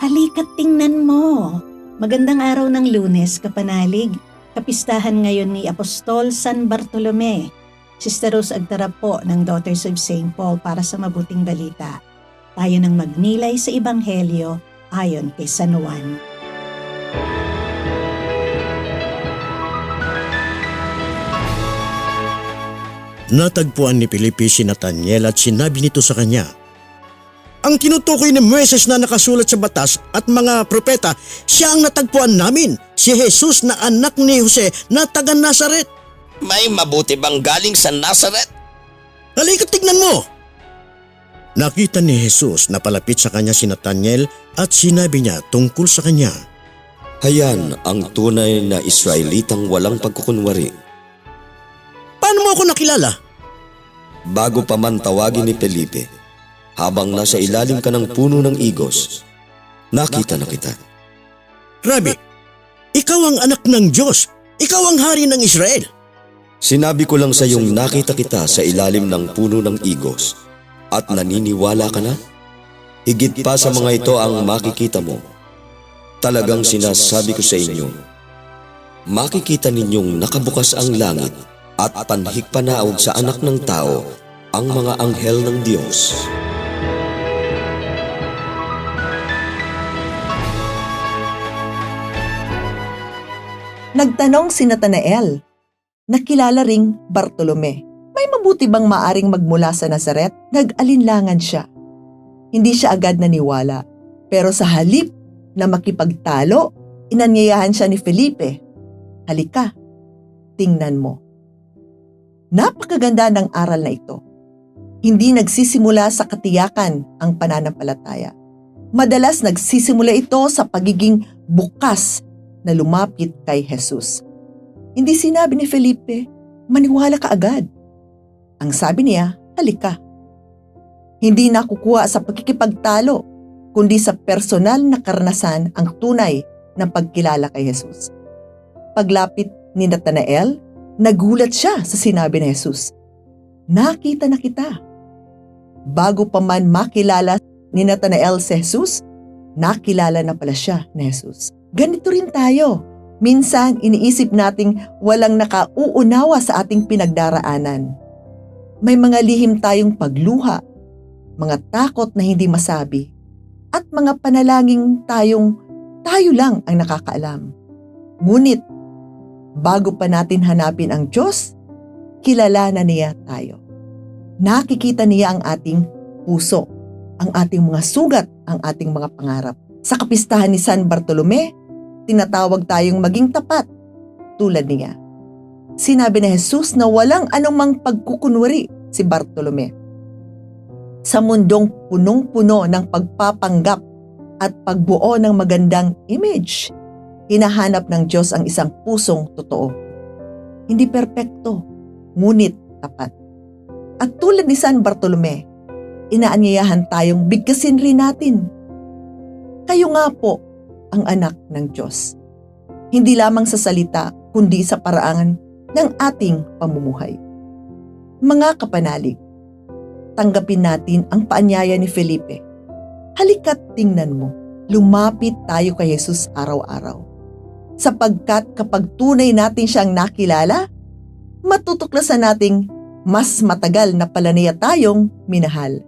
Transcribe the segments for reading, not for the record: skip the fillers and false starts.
Halika't tingnan mo. Magandang araw ng Lunes, kapanalig. Kapistahan ngayon ni Apostol San Bartolome. Sister Rose agtarap po ng Daughters of St. Paul para sa mabuting balita. Tayo nang magnilay sa Ebanghelyo ayon kay San Juan. Natagpuan ni Felipe si Nathanael at sinabi nito sa kanya, "Ang tinutukoy ni Moises na nakasulat sa batas at mga propeta, siya ang natagpuan namin, si Jesus na anak ni Jose na taga Nazaret." May mabuti bang galing sa Nazaret? Halika, tignan mo! Nakita ni Jesus na palapit sa kanya si Nathanael at sinabi niya tungkol sa kanya, "Hayan ang tunay na Israelitang walang pagkukunwari." "Paano mo ako nakilala?" Bago pa man tawagin ni Felipe, habang nasa ilalim ka ng puno ng igos, nakita na kita. "Rabi, ikaw ang anak ng Diyos. Ikaw ang hari ng Israel." Sinabi ko lang sa iyong nakita kita sa ilalim ng puno ng igos at naniniwala ka na? Higit pa sa mga ito ang makikita mo. Talagang sinasabi ko sa inyo, makikita ninyong nakabukas ang langit at panhik panaog sa anak ng tao ang mga anghel ng Diyos. Nagtanong si Nathanael, nakilala ring Bartolome. May mabuti bang maaring magmula sa Nazaret? Nag-alinlangan siya. Hindi siya agad naniwala. Pero sa halip na makipagtalo, inanyayahan siya ni Felipe. "Halika, tingnan mo." Napakaganda ng aral na ito. Hindi nagsisimula sa katiyakan ang pananampalataya. Madalas nagsisimula ito sa pagiging bukas na lumapit kay Jesus. Hindi sinabi ni Felipe, "Maniwala ka agad." Ang sabi niya, "Halika." Hindi nakukuha sa pagkikipagtalo, kundi sa personal na karanasan ang tunay ng pagkilala kay Jesus. Paglapit ni Nathanael, nagulat siya sa sinabi ni Jesus, "Nakita na kita." Bago pa man makilala ni Nathanael si Jesus, nakilala na pala siya ni Jesus. Ganito rin tayo. Minsan iniisip nating walang nakauunawa sa ating pinagdaraanan. May mga lihim tayong pagluha, mga takot na hindi masabi, at mga panalangin tayo lang ang nakakaalam. Ngunit, bago pa natin hanapin ang Diyos, kilala na niya tayo. Nakikita niya ang ating puso, ang ating mga sugat, ang ating mga pangarap. Sa kapistahan ni San Bartolome, tinatawag tayong maging tapat tulad niya. Sinabi ni Jesus na walang anumang pagkukunwari si Bartolome. Sa mundong punong-puno ng pagpapanggap at pagbuo ng magandang image, hinahanap ng Diyos ang isang pusong totoo. Hindi perpekto, ngunit tapat. At tulad ni San Bartolome, inaanyayahan tayong bigkasin rin natin. Kayo nga po ang anak ng Diyos. Hindi lamang sa salita, kundi sa paraan ng ating pamumuhay. Mga kapanalig, tanggapin natin ang paanyaya ni Felipe. Halika't tingnan mo, lumapit tayo kay Jesus araw-araw. Sapagkat kapag tunay natin siyang nakilala, matutuklasan nating mas matagal na pala niya tayong minahal,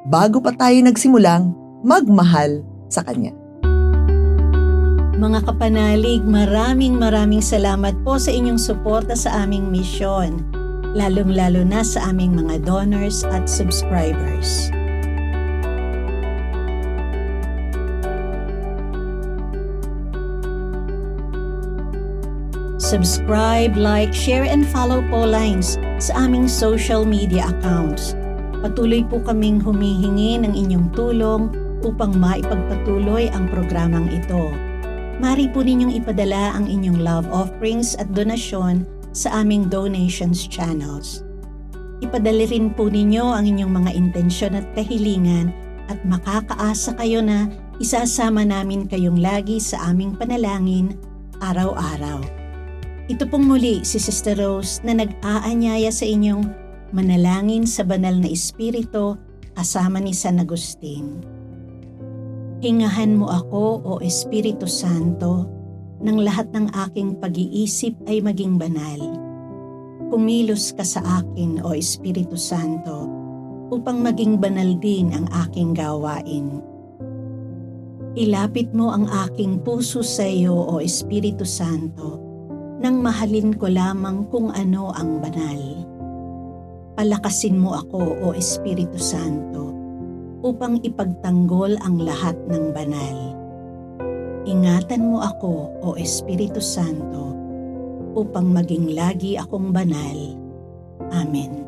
bago pa tayo nagsimulang magmahal sa Kanya. Mga kapanalig, maraming salamat po sa inyong suporta sa aming misyon, lalong-lalo na sa aming mga donors at subscribers. Subscribe, like, share, and follow po lines sa aming social media accounts. Patuloy po kaming humihingi ng inyong tulong upang maipagpatuloy ang programang ito. Maaari po ninyong ipadala ang inyong love offerings at donasyon sa aming donations channels. Ipadala rin po ninyo ang inyong mga intensyon at kahilingan at makakaasa kayo na isasama namin kayong lagi sa aming panalangin araw-araw. Ito pong muli si Sister Rose na nag-aanyaya sa inyong manalangin sa banal na Espiritu kasama ni San Agustin. Hingahan mo ako, O Espiritu Santo, nang lahat ng aking pag-iisip ay maging banal. Kumilos ka sa akin, O Espiritu Santo, upang maging banal din ang aking gawain. Ilapit mo ang aking puso sa iyo, O Espiritu Santo, nang mahalin ko lamang kung ano ang banal. Palakasin mo ako, O Espiritu Santo, upang ipagtanggol ang lahat ng banal. Ingatan mo ako, O Espiritu Santo, upang maging lagi akong banal. Amen.